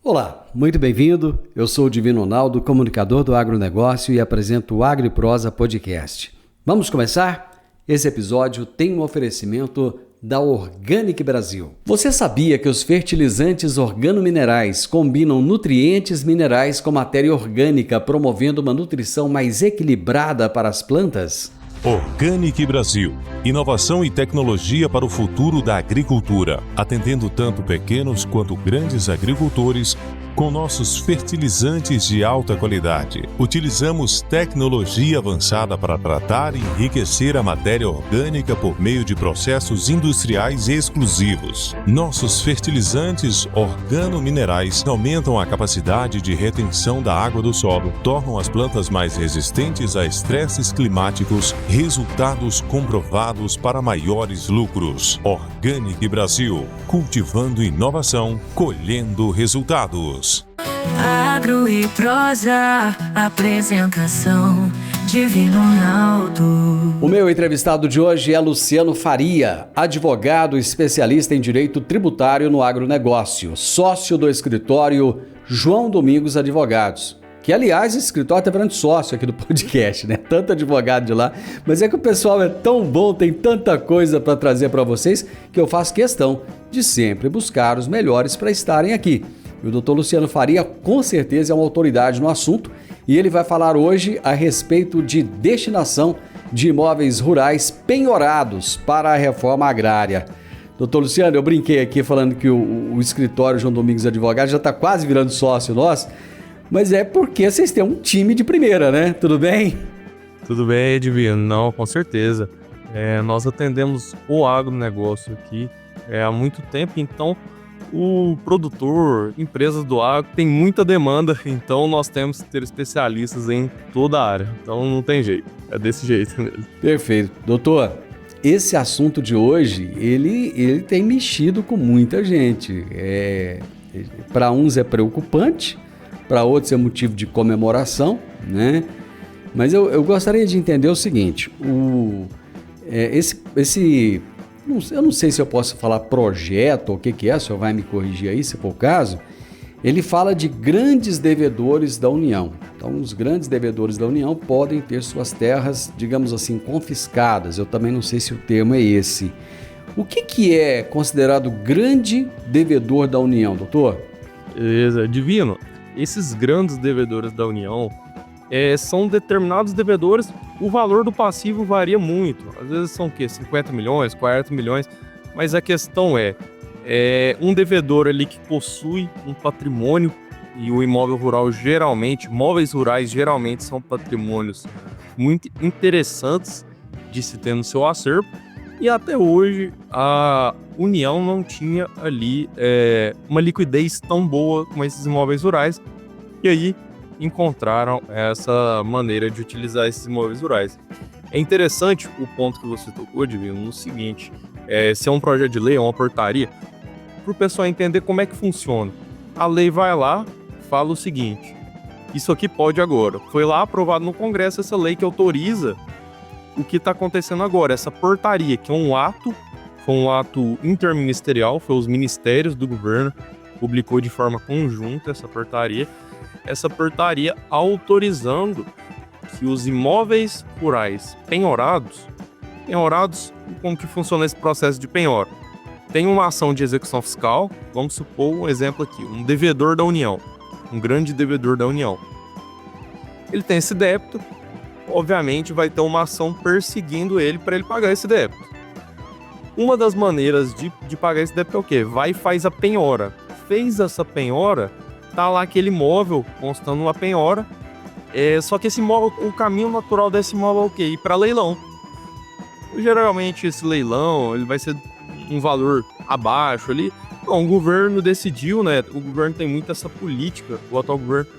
Olá, muito bem-vindo. Eu sou o Divino Ronaldo, comunicador do agronegócio e apresento o AgriProsa Podcast. Vamos começar? Esse episódio tem um oferecimento da Organic Brasil. Você sabia que os fertilizantes organominerais combinam nutrientes minerais com matéria orgânica, promovendo uma nutrição mais equilibrada para as plantas? Organic Brasil. Inovação e tecnologia para o futuro da agricultura, atendendo tanto pequenos quanto grandes agricultores com nossos fertilizantes de alta qualidade. Utilizamos tecnologia avançada para tratar e enriquecer a matéria orgânica por meio de processos industriais exclusivos. Nossos fertilizantes organominerais aumentam a capacidade de retenção da água do solo, tornam as plantas mais resistentes a estresses climáticos, resultados comprovados para maiores lucros. Organic Brasil, cultivando inovação, colhendo resultados. Agro e Prosa, apresentação Divino Ronaldo. O meu entrevistado de hoje é Luciano Faria, advogado especialista em direito tributário no agronegócio, sócio do escritório João Domingos Advogados, que aliás o escritório está virando sócio aqui do podcast, né? Tanto advogado de lá, mas é que o pessoal é tão bom, tem tanta coisa para trazer para vocês, que eu faço questão de sempre buscar os melhores para estarem aqui. E o Dr. Luciano Faria, com certeza, é uma autoridade no assunto e ele vai falar hoje a respeito de destinação de imóveis rurais penhorados para a reforma agrária. Dr. Luciano, eu brinquei aqui falando que o escritório João Domingos Advogados já está quase virando sócio nosso, mas é porque vocês têm um time de primeira, né? Tudo bem? Tudo bem, Divino? Não, com certeza. Nós atendemos o agronegócio aqui há muito tempo, então o produtor, empresas do agro, tem muita demanda, então nós temos que ter especialistas em toda a área. Então não tem jeito, é desse jeito mesmo. Perfeito. Doutor, esse assunto de hoje, ele tem mexido com muita gente. Para uns é preocupante, para outros é motivo de comemoração, né? Mas eu gostaria de entender o seguinte, eu não sei se eu posso falar projeto ou o que é, o senhor vai me corrigir aí se for o caso. Ele fala de grandes devedores da União. Então, os grandes devedores da União podem ter suas terras, digamos assim, confiscadas. Eu também não sei se o termo é esse. O que é considerado grande devedor da União, doutor? Beleza, Divino. Esses grandes devedores da União são determinados devedores, o valor do passivo varia muito. Às vezes são 50 milhões, 40 milhões, mas a questão é um devedor ali que possui um patrimônio, e o imóvel rural imóveis rurais geralmente são patrimônios muito interessantes de se ter no seu acervo, e até hoje a União não tinha ali uma liquidez tão boa como esses imóveis rurais, e aí encontraram essa maneira de utilizar esses imóveis rurais. É interessante o ponto que você tocou, Divino, no seguinte, se é um projeto de lei, é uma portaria, para o pessoal entender como é que funciona. A lei vai lá, fala o seguinte, isso aqui pode agora. Foi lá aprovado no Congresso essa lei que autoriza o que está acontecendo agora, essa portaria, que foi um ato interministerial, foi os ministérios do governo, publicou de forma conjunta essa portaria autorizando que os imóveis rurais penhorados, como que funciona esse processo de penhora? Tem uma ação de execução fiscal, vamos supor um exemplo aqui, um devedor da União, um grande devedor da União. Ele tem esse débito, obviamente vai ter uma ação perseguindo ele para ele pagar esse débito. Uma das maneiras de pagar esse débito é o quê? Vai e faz a penhora. Fez essa penhora, tá lá aquele imóvel constando uma penhora, só que esse imóvel, o caminho natural desse imóvel é o quê? Ir para leilão. Geralmente esse leilão ele vai ser um valor abaixo ali. Bom, o governo decidiu, né? O governo tem muito essa política, o atual governo,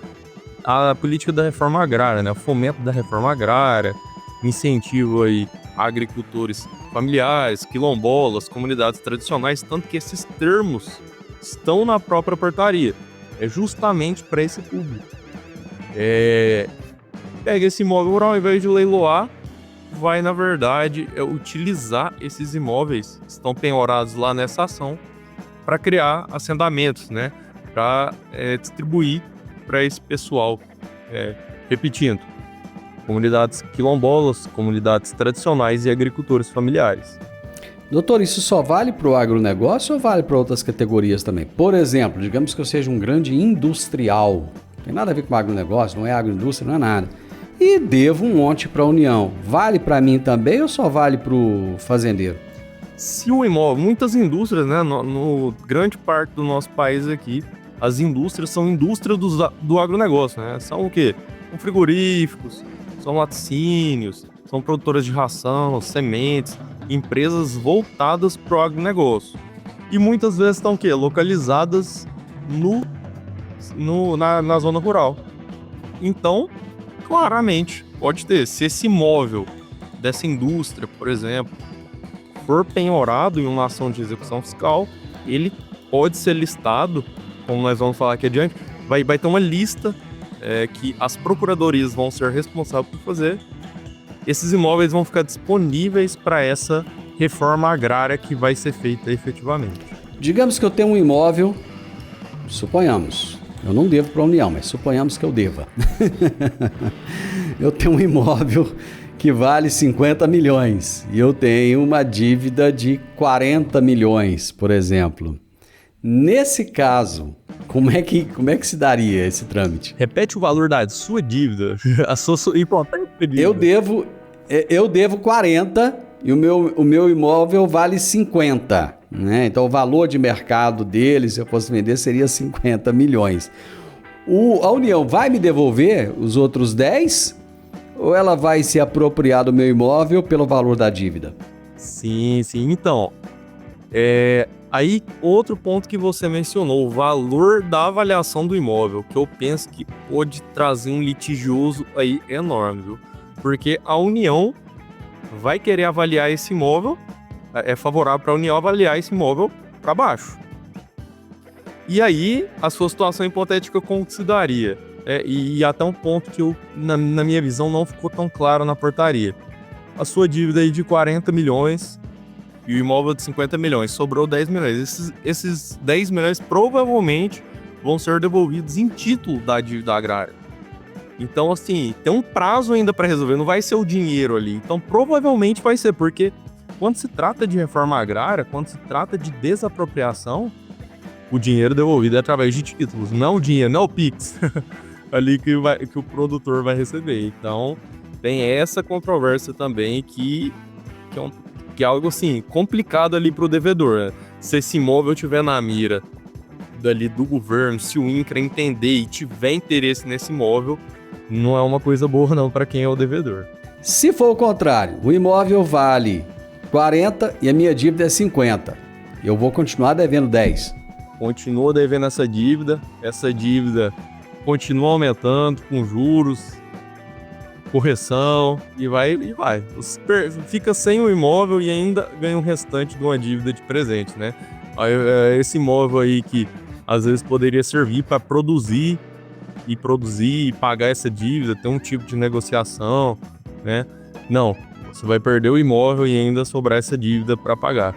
a política da reforma agrária, né? O fomento da reforma agrária, incentivo aí a agricultores familiares, quilombolas, comunidades tradicionais, tanto que esses termos estão na própria portaria. É justamente para esse público. Pega esse imóvel rural, ao invés de leiloar, vai, na verdade, utilizar esses imóveis que estão penhorados lá nessa ação para criar assentamentos, né? para distribuir para esse pessoal. Repetindo, comunidades quilombolas, comunidades tradicionais e agricultores familiares. Doutor, isso só vale para o agronegócio ou vale para outras categorias também? Por exemplo, digamos que eu seja um grande industrial, não tem nada a ver com agronegócio, não é agroindústria, não é nada, e devo um monte para a União. Vale para mim também ou só vale para o fazendeiro? Se o imóvel, muitas indústrias, né, no grande parte do nosso país aqui, as indústrias são indústrias do agronegócio, né? São o quê? São frigoríficos, são laticínios, são produtoras de ração, sementes, empresas voltadas para o agronegócio. E muitas vezes estão o quê? Localizadas na zona rural. Então, claramente, pode ter. Se esse imóvel dessa indústria, por exemplo, for penhorado em uma ação de execução fiscal, ele pode ser listado, como nós vamos falar aqui adiante, vai ter uma lista que as procuradorias vão ser responsáveis por fazer. Esses imóveis vão ficar disponíveis para essa reforma agrária que vai ser feita efetivamente. Digamos que eu tenho um imóvel, suponhamos, eu não devo para a União, mas suponhamos que eu deva. Eu tenho um imóvel que vale 50 milhões e eu tenho uma dívida de 40 milhões, por exemplo. Nesse caso, como é que se daria esse trâmite? Repete o valor da sua dívida. A sua importante dívida. Eu devo 40 e o meu imóvel vale 50, né? Então o valor de mercado dele, se eu fosse vender, seria 50 milhões. A União vai me devolver os outros 10 ou ela vai se apropriar do meu imóvel pelo valor da dívida? Sim. Então, aí outro ponto que você mencionou, o valor da avaliação do imóvel, que eu penso que pode trazer um litigioso aí enorme, viu? Porque a União vai querer avaliar esse imóvel, é favorável para a União avaliar esse imóvel para baixo. E aí, a sua situação hipotética como que se daria? E até um ponto que na minha visão não ficou tão claro na portaria. A sua dívida aí de 40 milhões e o imóvel de 50 milhões, sobrou 10 milhões. Esses 10 milhões provavelmente vão ser devolvidos em título da dívida agrária. Então, assim, tem um prazo ainda para resolver, não vai ser o dinheiro ali. Então, provavelmente vai ser, porque quando se trata de reforma agrária, quando se trata de desapropriação, o dinheiro devolvido é através de títulos, não o dinheiro, não o Pix, ali que o produtor vai receber. Então, tem essa controvérsia também que é algo, assim, complicado ali para o devedor, né? Se esse imóvel estiver na mira dali do governo, se o INCRA entender e tiver interesse nesse imóvel, não é uma coisa boa não para quem é o devedor. Se for o contrário, o imóvel vale 40 e a minha dívida é 50, eu vou continuar devendo 10. Continua devendo essa dívida continua aumentando com juros, correção e vai. Fica sem o imóvel e ainda ganha um restante de uma dívida de presente, né? Esse imóvel aí que às vezes poderia servir para produzir e pagar essa dívida, ter um tipo de negociação, né? Não, você vai perder o imóvel e ainda sobrar essa dívida para pagar.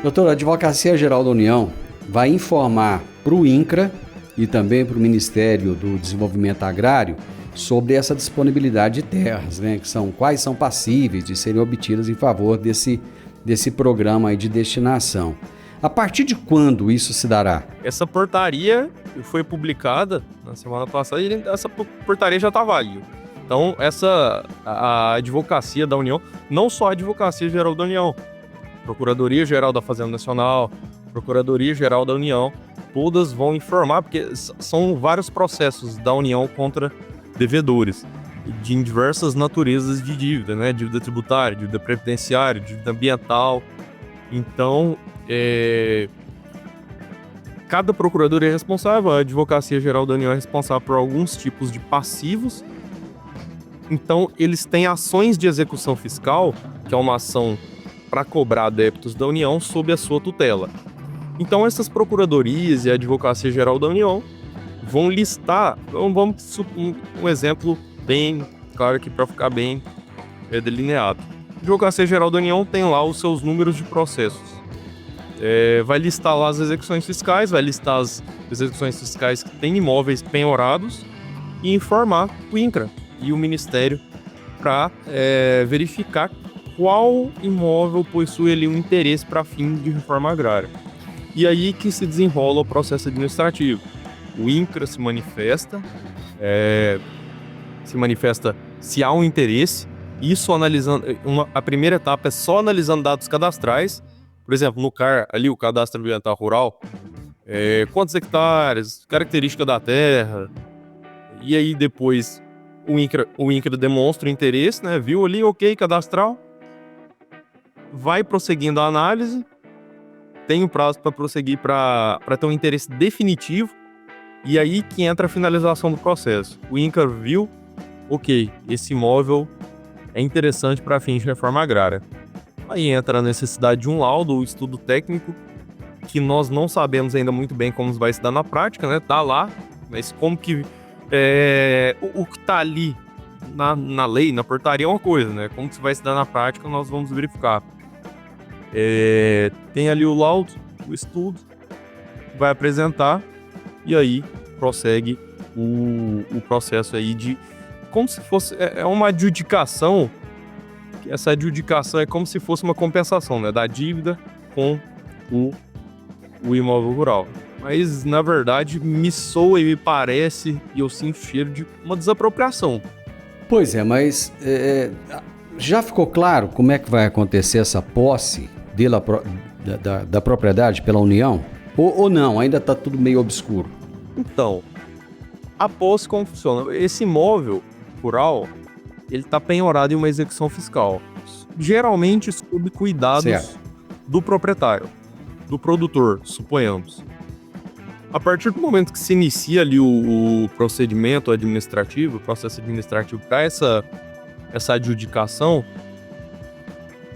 Doutor, a Advocacia Geral da União vai informar para o INCRA e também para o Ministério do Desenvolvimento Agrário sobre essa disponibilidade de terras, né? Quais são passíveis de serem obtidas em favor desse programa aí de destinação. A partir de quando isso se dará? Essa portaria foi publicada na semana passada e essa portaria já está válida. Então, a Advocacia da União, não só a Advocacia Geral da União, Procuradoria Geral da Fazenda Nacional, Procuradoria Geral da União, todas vão informar, porque são vários processos da União contra devedores, de diversas naturezas de dívida, né? Dívida tributária, dívida previdenciária, dívida ambiental. Então, cada procuradoria é responsável, a Advocacia Geral da União é responsável por alguns tipos de passivos. Então, eles têm ações de execução fiscal, que é uma ação para cobrar débitos da União sob a sua tutela. Então, essas procuradorias e a Advocacia Geral da União vão listar, então vamos um exemplo bem claro aqui para ficar bem delineado. A Advocacia Geral da União tem lá os seus números de processos. Vai listar lá as execuções fiscais, vai listar as execuções fiscais que têm imóveis penhorados e informar o INCRA e o Ministério para verificar qual imóvel possui ali um interesse para fim de reforma agrária. E aí que se desenrola o processo administrativo. O INCRA se manifesta se há um interesse, isso analisando, a primeira etapa é só analisando dados cadastrais, por exemplo, no CAR, ali o Cadastro Ambiental Rural, quantos hectares, característica da terra, e aí depois o INCRA demonstra o interesse, né? Viu ali, ok, cadastral, vai prosseguindo a análise, tem um prazo para prosseguir para ter um interesse definitivo, e aí que entra a finalização do processo. O INCRA viu, ok, esse imóvel é interessante para fins de reforma agrária. Aí entra a necessidade de um laudo, um estudo técnico, que nós não sabemos ainda muito bem como vai se dar na prática, né? Tá lá, mas como que o que tá ali na lei, na portaria é uma coisa, né? Como que vai se dar na prática, nós vamos verificar. Tem ali o laudo, o estudo, vai apresentar e aí prossegue o processo aí de como se fosse uma adjudicação. Essa adjudicação é como se fosse uma compensação, né, da dívida com o imóvel rural. Mas, na verdade, me soa e me parece, e eu sinto cheiro de uma desapropriação. Pois é, mas já ficou claro como é que vai acontecer essa posse da propriedade pela União? Ou não? Ainda está tudo meio obscuro? Então, a posse como funciona? Esse imóvel rural, ele está penhorado em uma execução fiscal. Geralmente sob cuidados do proprietário, do produtor, suponhamos. A partir do momento que se inicia ali o procedimento administrativo, o processo administrativo para essa adjudicação,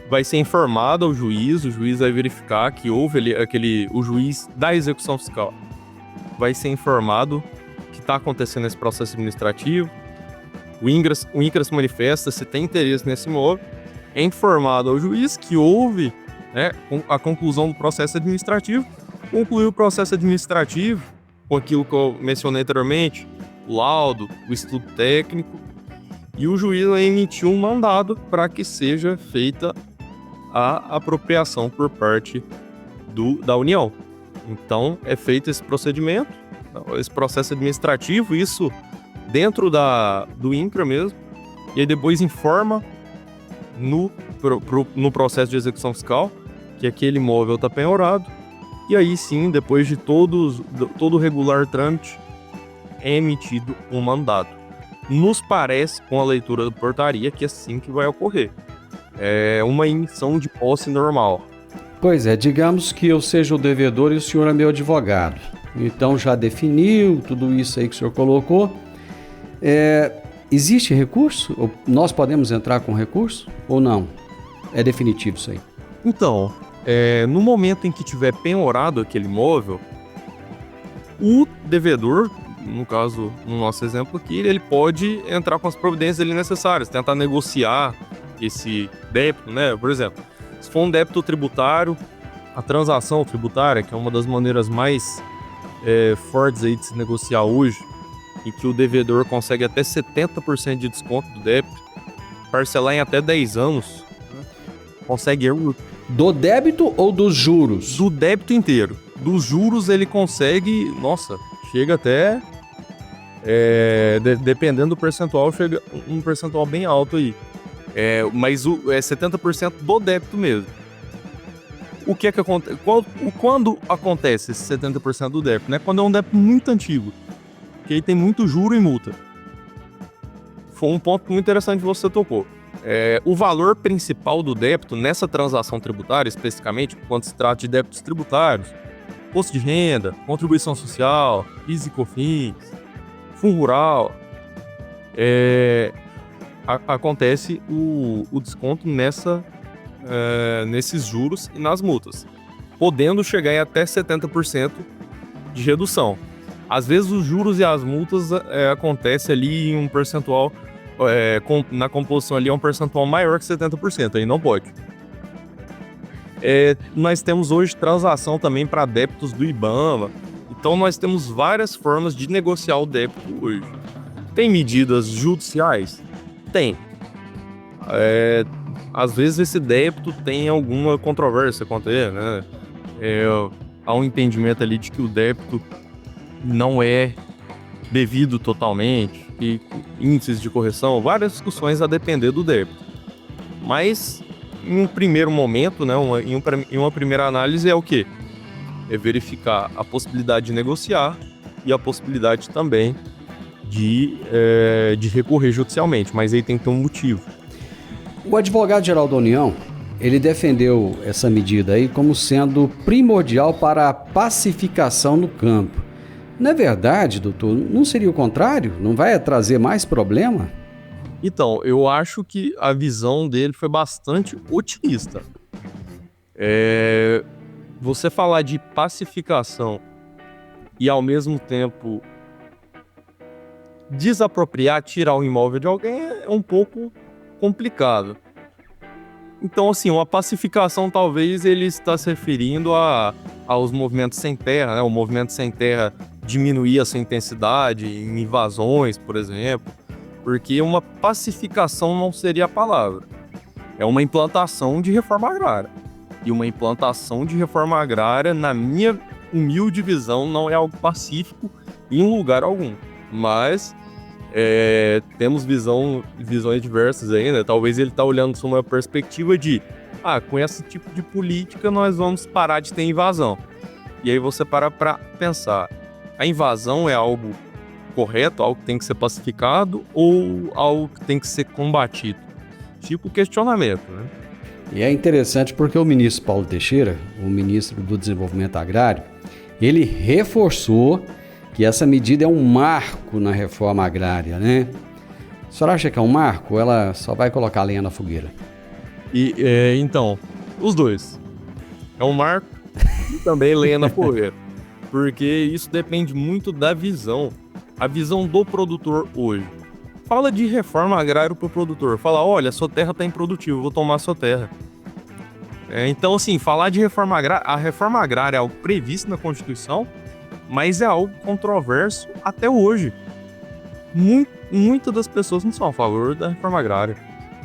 vai ser informado ao juiz, o juiz vai verificar que houve ali o juiz da execução fiscal vai ser informado que está acontecendo esse processo administrativo, o INCRA se manifesta se tem interesse nesse imóvel, é informado ao juiz que houve, né, a conclusão do processo administrativo, concluiu o processo administrativo com aquilo que eu mencionei anteriormente, o laudo, o estudo técnico, e o juiz vai emitir um mandado para que seja feita a apropriação por parte da União. Então, é feito esse procedimento, esse processo administrativo, isso dentro do INCRA mesmo, e aí depois informa no processo de execução fiscal que aquele imóvel está penhorado, e aí sim, depois de todo o regular trâmite, é emitido um mandado. Nos parece, com a leitura da portaria, que é assim que vai ocorrer. É uma emissão de posse normal. Pois é, digamos que eu seja o devedor e o senhor é meu advogado. Então já definiu tudo isso aí que o senhor colocou. Existe recurso? Nós podemos entrar com recurso ou não? É definitivo isso aí? Então, no momento em que tiver penhorado aquele imóvel, o devedor, no caso, no nosso exemplo aqui, ele pode entrar com as providências ali necessárias, tentar negociar esse débito, né? Por exemplo, se for um débito tributário, a transação tributária, que é uma das maneiras mais fortes aí de se negociar hoje, em que o devedor consegue até 70% de desconto do débito, parcelar em até 10 anos, né? Consegue... Do débito ou dos juros? Do débito inteiro. Dos juros ele consegue, nossa, chega até, dependendo do percentual, chega um percentual bem alto aí. Mas é 70% do débito mesmo. O que é que acontece? Quando acontece esse 70% do débito? Né? Quando é um débito muito antigo, que aí tem muito juro e multa. Foi um ponto muito interessante que você tocou. O valor principal do débito nessa transação tributária, especificamente, quando se trata de débitos tributários, imposto de renda, contribuição social, PIS e COFINS, fundo rural, acontece o desconto nesses juros e nas multas, podendo chegar em até 70% de redução. Às vezes os juros e as multas acontecem ali em um percentual, na composição ali é um percentual maior que 70%, aí não pode. Nós temos hoje transação também para débitos do IBAMA, então nós temos várias formas de negociar o débito hoje. Tem medidas judiciais? Tem. Às vezes esse débito tem alguma controvérsia contra ele, né? Há um entendimento ali de que o débito não é devido totalmente, e índices de correção, várias discussões a depender do débito. Mas, em um primeiro momento, né, em uma primeira análise, é o quê? É verificar a possibilidade de negociar e a possibilidade também de recorrer judicialmente, mas aí tem que ter um motivo. O advogado-geral da União, ele defendeu essa medida aí como sendo primordial para a pacificação no campo. Não é verdade, doutor? Não seria o contrário? Não vai trazer mais problema? Então, eu acho que a visão dele foi bastante otimista. Você falar de pacificação e, ao mesmo tempo, desapropriar, tirar o imóvel de alguém é um pouco complicado. Então, assim, uma pacificação, talvez ele está se referindo aos movimentos sem terra, né? O movimento sem terra diminuir a sua intensidade em invasões, por exemplo, porque uma pacificação não seria a palavra. É uma implantação de reforma agrária. E uma implantação de reforma agrária, na minha humilde visão, não é algo pacífico em lugar algum. Mas temos visões diversas aí, né? Talvez ele está olhando sob uma perspectiva de com esse tipo de política nós vamos parar de ter invasão. E aí você para pensar, a invasão é algo correto, algo que tem que ser pacificado ou algo que tem que ser combatido? Tipo questionamento, né? E é interessante porque o ministro Paulo Teixeira, o ministro do Desenvolvimento Agrário, ele reforçou que essa medida é um marco na reforma agrária, né? A senhora acha que é um marco ou ela só vai colocar lenha na fogueira? Então, os dois. É um marco e também lenha na fogueira. Porque isso depende muito da visão. A visão do produtor hoje. Fala de reforma agrária para o produtor. Fala, olha, sua terra está improdutiva, vou tomar sua terra. Então, assim, falar de reforma agrária... A reforma agrária é algo previsto na Constituição, mas é algo controverso até hoje. Muitas das pessoas não são a favor da reforma agrária.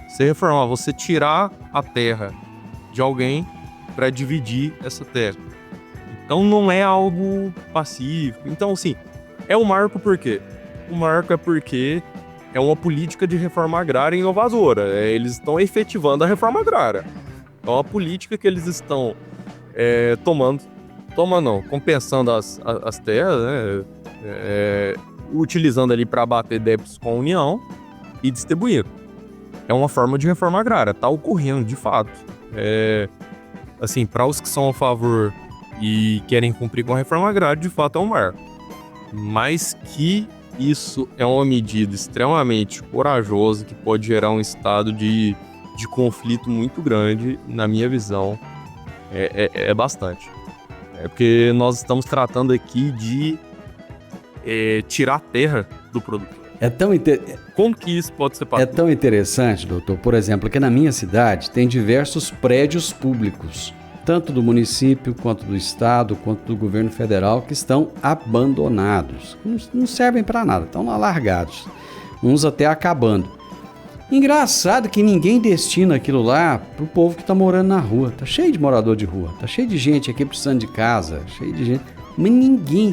Você reformar, você tirar a terra de alguém para dividir essa terra. Então não é algo pacífico. Então, assim, é um marco por quê? O marco é porque é uma política de reforma agrária inovadora. Eles estão efetivando a reforma agrária. É uma política que eles estão compensando as terras, né? Utilizando ali para abater débitos com a União e distribuir. É uma forma de reforma agrária, está ocorrendo de fato. Assim, para os que são a favor e querem cumprir com a reforma agrária, de fato é um marco. Mas que isso é uma medida extremamente corajosa que pode gerar um estado de conflito muito grande, na minha visão, é bastante. Porque nós estamos tratando aqui de tirar a terra do produtor. Como que isso pode ser pacífico? É tão interessante, doutor. Por exemplo, que na minha cidade tem diversos prédios públicos, tanto do município, quanto do estado, quanto do governo federal, que estão abandonados. Não servem para nada, estão lá largados. Uns até acabando. Engraçado que ninguém destina aquilo lá pro povo que tá morando na rua. Tá cheio de morador de rua, tá cheio de gente aqui precisando de casa, cheio de gente. Mas ninguém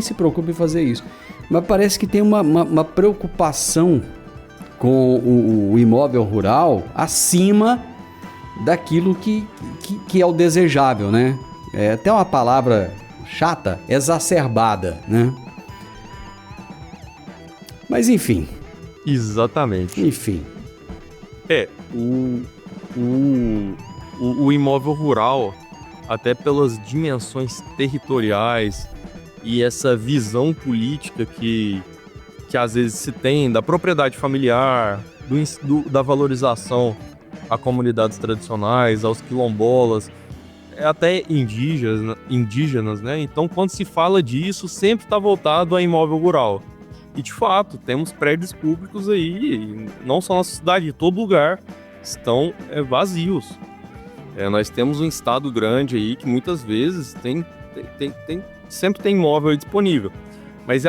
se preocupa em fazer isso. Mas parece que tem uma preocupação com o imóvel rural acima daquilo que é o desejável, né? É até uma palavra chata, exacerbada, né? Mas enfim. Exatamente. Enfim. O imóvel rural, até pelas dimensões territoriais e essa visão política que às vezes se tem da propriedade familiar, da valorização a comunidades tradicionais, aos quilombolas, até indígenas, né? Então, quando se fala disso, sempre está voltado a imóvel rural. E, de fato, temos prédios públicos aí, não só na nossa cidade, em todo lugar, estão vazios. Nós temos um estado grande aí que muitas vezes sempre tem imóvel disponível. Mas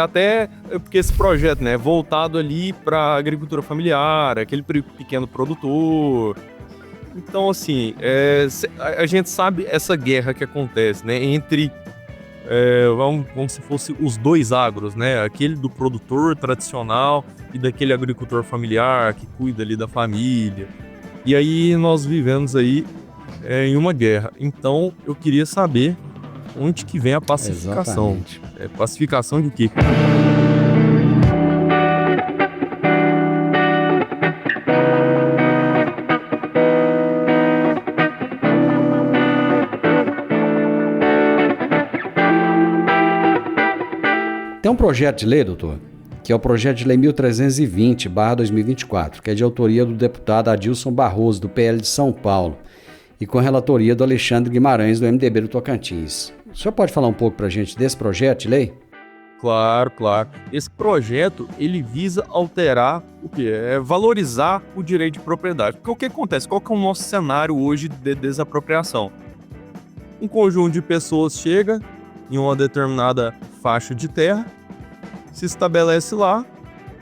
porque esse projeto, né, é voltado ali para a agricultura familiar, aquele pequeno produtor. Então, assim, a gente sabe essa guerra que acontece, né, entre, vamos se fosse os dois agros, né, aquele do produtor tradicional e daquele agricultor familiar que cuida ali da família. E aí nós vivemos aí em uma guerra. Então, eu queria saber onde que vem a pacificação. Exatamente. Pacificação de quê? Tem um projeto de lei, doutor, que é o projeto de lei 1320/2024, que é de autoria do deputado Adilson Barroso, do PL de São Paulo, e com a relatoria do Alexandre Guimarães, do MDB do Tocantins. O senhor pode falar um pouco para a gente desse projeto de lei? Claro. Esse projeto, ele visa alterar o quê? Valorizar o direito de propriedade. Porque o que acontece? Qual que é o nosso cenário hoje de desapropriação? Um conjunto de pessoas chega em uma determinada faixa de terra, se estabelece lá,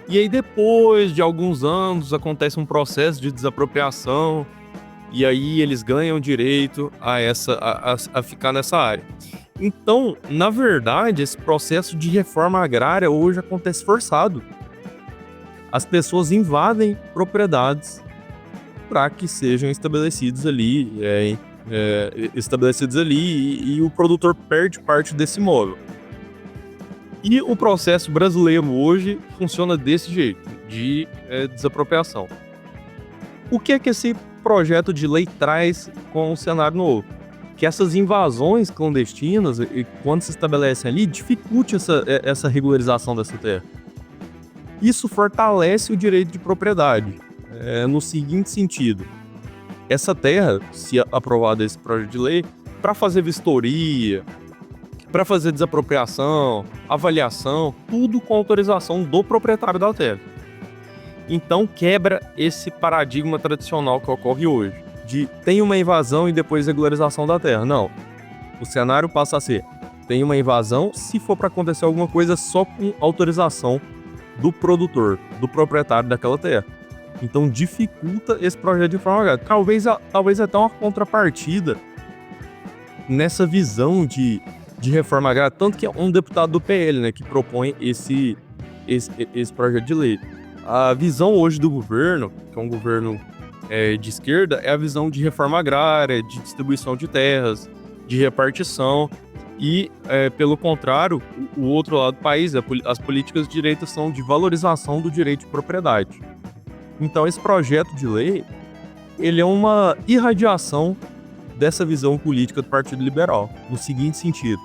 e aí depois de alguns anos acontece um processo de desapropriação, e aí eles ganham direito a ficar nessa área. Então, na verdade, esse processo de reforma agrária hoje acontece forçado. As pessoas invadem propriedades para que sejam estabelecidos ali, e o produtor perde parte desse imóvel. E o processo brasileiro hoje funciona desse jeito, de desapropriação. O que é que esse projeto de lei traz com o cenário novo? Que essas invasões clandestinas, quando se estabelecem ali, dificulte essa regularização dessa terra. Isso fortalece o direito de propriedade, no seguinte sentido: essa terra, se aprovada esse projeto de lei, para fazer vistoria, para fazer desapropriação, avaliação, tudo com autorização do proprietário da terra. Então quebra esse paradigma tradicional que ocorre hoje, de tem uma invasão e depois regularização da terra. Não. O cenário passa a ser: tem uma invasão, se for para acontecer alguma coisa, só com autorização do produtor, do proprietário daquela terra. Então dificulta esse projeto de reforma agrária. Talvez até uma contrapartida nessa visão de reforma agrária, tanto que é um deputado do PL, né, que propõe esse projeto de lei. A visão hoje do governo, que é um governo de esquerda, é a visão de reforma agrária, de distribuição de terras, de repartição, e, pelo contrário, o outro lado do país, as políticas de direita são de valorização do direito de propriedade. Então, esse projeto de lei, ele é uma irradiação dessa visão política do Partido Liberal, no seguinte sentido: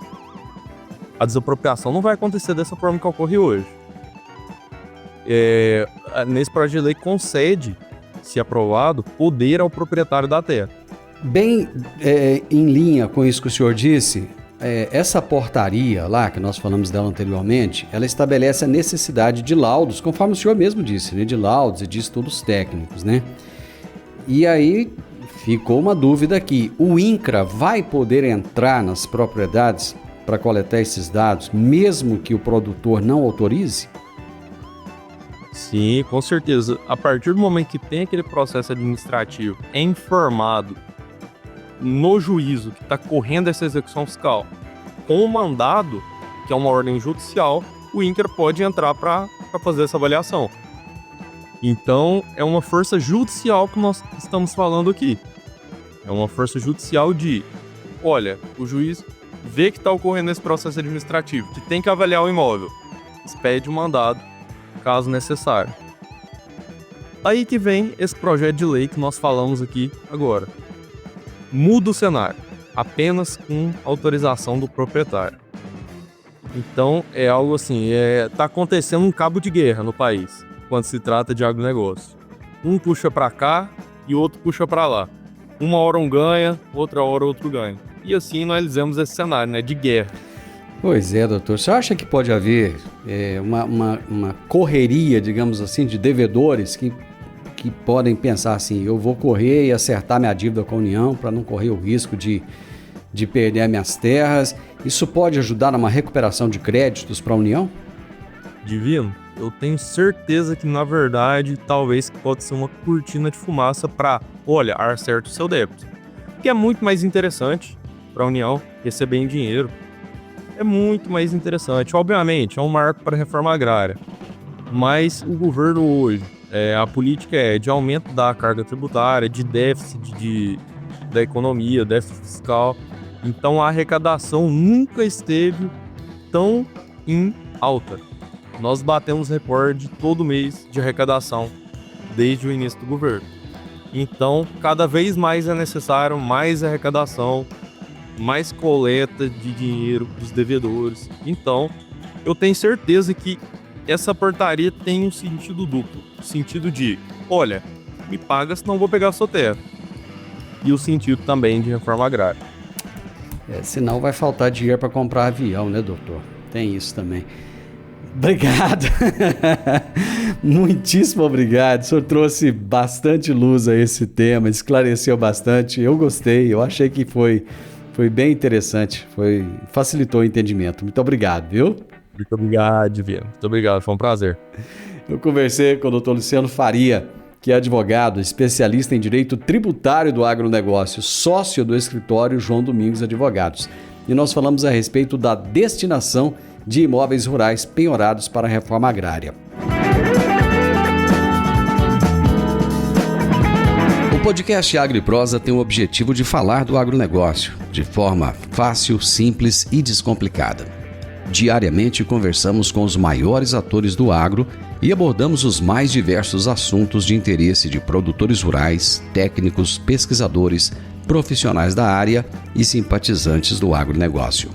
a desapropriação não vai acontecer dessa forma que ocorre hoje. Nesse projeto de lei concede, se aprovado, poder ao proprietário da terra. Bem em linha com isso que o senhor disse, essa portaria lá, que nós falamos dela anteriormente, ela estabelece a necessidade de laudos, conforme o senhor mesmo disse, né, de laudos e de estudos técnicos, né? E aí ficou uma dúvida aqui: o INCRA vai poder entrar nas propriedades para coletar esses dados, mesmo que o produtor não autorize? Sim, com certeza. A partir do momento que tem aquele processo administrativo informado no juízo que está correndo essa execução fiscal com o mandado, que é uma ordem judicial, o INCRA pode entrar para fazer essa avaliação. Então, é uma força judicial que nós estamos falando aqui. É uma força judicial de: olha, o juiz vê que está ocorrendo esse processo administrativo, que tem que avaliar o imóvel, expede o mandado, caso necessário. Aí que vem esse projeto de lei que nós falamos aqui agora. Muda o cenário, apenas com autorização do proprietário. Então, é algo assim, tá acontecendo um cabo de guerra no país, quando se trata de agronegócio. Um puxa para cá e o outro puxa para lá. Uma hora um ganha, outra hora outro ganha. e assim nós fizemos esse cenário, né, de guerra. Pois é, doutor. Você acha que pode haver uma correria, digamos assim, de devedores que podem pensar assim, eu vou correr e acertar minha dívida com a União para não correr o risco de perder as minhas terras? Isso pode ajudar numa recuperação de créditos para a União? Divino, eu tenho certeza que, na verdade, talvez pode ser uma cortina de fumaça para, olha, acerta o seu débito. Que é muito mais interessante para a União receber em dinheiro. É muito mais interessante. Obviamente, é um marco para a reforma agrária. Mas o governo hoje, a política é de aumento da carga tributária, de déficit da economia, déficit fiscal. Então a arrecadação nunca esteve tão em alta. Nós batemos recorde todo mês de arrecadação desde o início do governo. Então, cada vez mais é necessário mais arrecadação, mais coleta de dinheiro dos devedores. Então, eu tenho certeza que essa portaria tem um sentido duplo. O sentido de, olha, me paga senão vou pegar a sua terra. E o sentido também de reforma agrária. Senão vai faltar dinheiro para comprar avião, né, doutor? Tem isso também. Obrigado. Muitíssimo obrigado. O senhor trouxe bastante luz a esse tema, esclareceu bastante. Eu gostei, eu achei que foi bem interessante, facilitou o entendimento. Muito obrigado, viu? Muito obrigado, Divino. Muito obrigado, foi um prazer. Eu conversei com o Dr. Luciano Faria, que é advogado, especialista em direito tributário do agronegócio, sócio do escritório João Domingos Advogados. E nós falamos a respeito da destinação de imóveis rurais penhorados para a reforma agrária. O podcast Agro e Prosa tem o objetivo de falar do agronegócio de forma fácil, simples e descomplicada. Diariamente conversamos com os maiores atores do agro e abordamos os mais diversos assuntos de interesse de produtores rurais, técnicos, pesquisadores, profissionais da área e simpatizantes do agronegócio.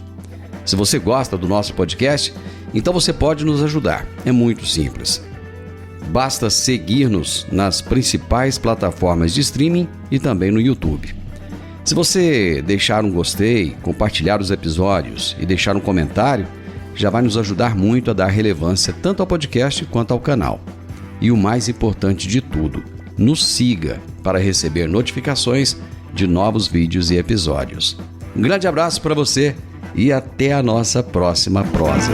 Se você gosta do nosso podcast, então você pode nos ajudar. É muito simples. Basta seguir-nos nas principais plataformas de streaming e também no YouTube. Se você deixar um gostei, compartilhar os episódios e deixar um comentário, já vai nos ajudar muito a dar relevância tanto ao podcast quanto ao canal. E o mais importante de tudo, nos siga para receber notificações de novos vídeos e episódios. Um grande abraço para você e até a nossa próxima prosa.